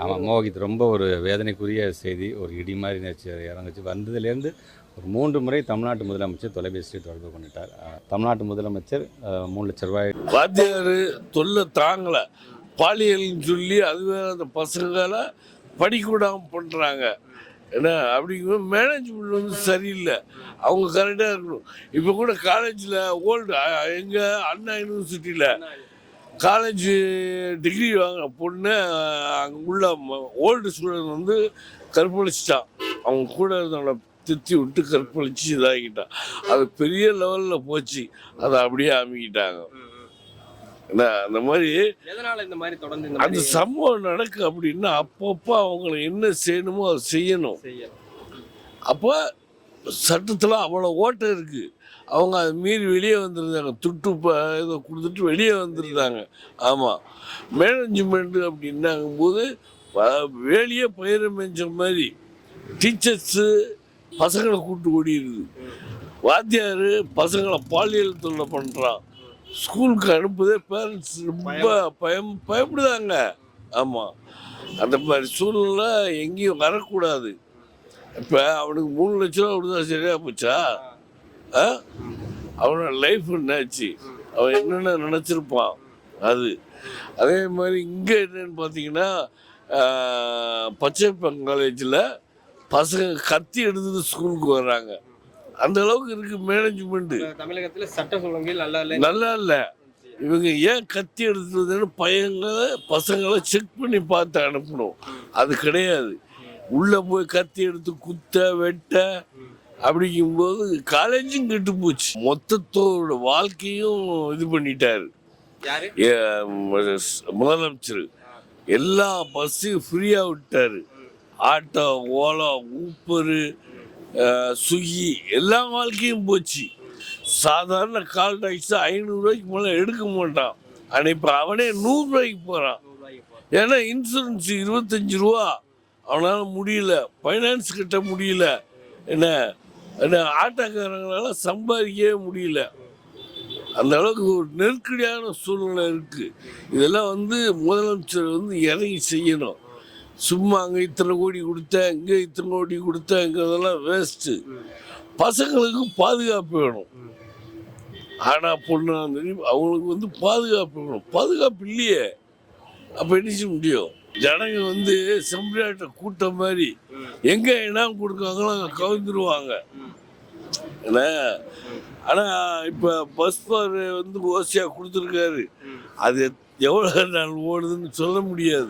ஆமாம், மோகித் ரொம்ப ஒரு வேதனைக்குரிய செய்தி. ஒரு இடி மாதிரி நேற்று இறங்குச்சு. வந்ததுலேருந்து ஒரு 3 முறை தமிழ்நாட்டு முதலமைச்சர் தொலைபேசியில் தொடர்பு கொண்டுட்டார். தமிழ்நாட்டு முதலமைச்சர் 3 லட்ச ரூபாய். வாத்தியார் தொல்லை தாங்கலை, பாலியல்னு சொல்லி அதுவே அந்த பசங்களை படிக்கூடாமல் பண்ணுறாங்க. ஏன்னா அப்படிங்கும்போது மேனேஜ்மெண்ட் வந்து சரியில்லை. அவங்க கரெக்டாக இருக்கணும். இப்போ கூட காலேஜில் ஓல்டு எங்கள் அண்ணா யூனிவர்சிட்டியில் காலேஜ் டிகிரி வாங்கின பொண்ணு அங்கே உள்ள ஓல்டு ஸ்டூடெண்ட் வந்து கற்பழிச்சிட்டான். அவங்க கூட இருந்தவங்கள திருத்தி விட்டு கற்பழிச்சு இதாகிட்டான். அது பெரிய லெவலில் போச்சு. அதை அப்படியே அமைக்கிட்டாங்க. அந்த மாதிரி அந்த சம்பவம் நடக்கு அப்படின்னா அப்பப்போ அவங்களை என்ன செய்யணுமோ அதை செய்யணும். அப்போ சட்டத்தில் அவ்வளோ ஓட்டம் இருக்குது. அவங்க அதை மீறி வெளியே வந்துருந்தாங்க. துட்டு இதை கொடுத்துட்டு வெளியே வந்துருந்தாங்க. ஆமாம், மேனேஜ்மெண்ட்டு அப்படின்னாங்கும்போது வேலையே பயிர மேய்ச்ச மாதிரி டீச்சர்ஸு பசங்களை கூப்பிட்டு ஓடிடுது. வாத்தியார் பசங்களை பாலியல் தொல்லை பண்ணுறான். ஸ்கூலுக்கு அனுப்புதே பேரண்ட்ஸ் ரொம்ப பயப்படுதாங்க. ஆமாம், அந்த மாதிரி சூழ்நிலை எங்கேயும் வரக்கூடாது. இப்போ அவனுக்கு 3 லட்ச ரூபா கொடுத்தா சரியாக போச்சா? அவனோட லைஃப் என்னாச்சு? அவன் என்னென்ன நினச்சிருப்பான்? அதே மாதிரி இங்கே என்னன்னு பார்த்தீங்கன்னா பச்சைப்பன் காலேஜில் பசங்க கத்தி எடுத்துட்டு ஸ்கூலுக்கு வர்றாங்க. அந்த அளவுக்கு இருக்கு மேனேஜ்மெண்ட். தமிழகத்தில் சட்ட ஒழுங்கில் நல்லா இல்லை. இவங்க ஏன் கத்தி எடுத்துறதுன்னு பசங்களை செக் பண்ணி பார்த்து அனுப்பணும். அது கிடையாது. உள்ளே போய் கத்தி எடுத்து குத்த வெட்ட அப்படிங்கும்போது காலேஜும் கெட்டு போச்சு. மொத்தத்தோட வாழ்க்கையும் இது பண்ணிட்டாரு முதலமைச்சர். எல்லா பஸ்ஸையும் ஃப்ரீயாக விட்டாரு. ஆட்டோ, ஓலா, ஊப்பரு, ஸ்விக்கி எல்லா வாழ்க்கையும் போச்சு. சாதாரண கால் டாக்ஸி 500 ரூபாய்க்கு மேலே எடுக்க மாட்டான். ஆனால் இப்போ அவனே 100 ரூபாய்க்கு போகிறான். ஏன்னா இன்சூரன்ஸ் 25 ரூபா. அவனால் முடியல, ஃபைனான்ஸ் கட்ட முடியல. என்ன ஆட்டோக்காரங்களால சம்பாதிக்கவே முடியல. அந்த அளவுக்கு ஒரு நெருக்கடியான சூழ்நிலை இருக்குது. இதெல்லாம் வந்து முதலமைச்சர் வந்து இறங்கி செய்யணும். சும்மா அங்கே இத்தனை கோடி கொடுத்தேன், இங்கே இத்தனை கோடி கொடுத்தேங்கிறதெல்லாம் வேஸ்ட்டு. பசங்களுக்கு பாதுகாப்பு வேணும். ஆனால் பொண்ணு அவங்களுக்கு வந்து பாதுகாப்பு வேணும். பாதுகாப்பு இல்லையே, அப்போ என்ன செய்ய முடியும்? ஜனங்க வந்து செம்பிளாட்ட கூட்டம் மாதிரி எங்கே இனம் கொடுக்காங்களோ அங்கே கவுந்துருவாங்க. ஏன்னா ஆனால் இப்போ பஸ் பார் வந்து ஓசியாக கொடுத்துருக்காரு. அது எவ்வளோ நாள் ஓடுதுன்னு சொல்ல முடியாது.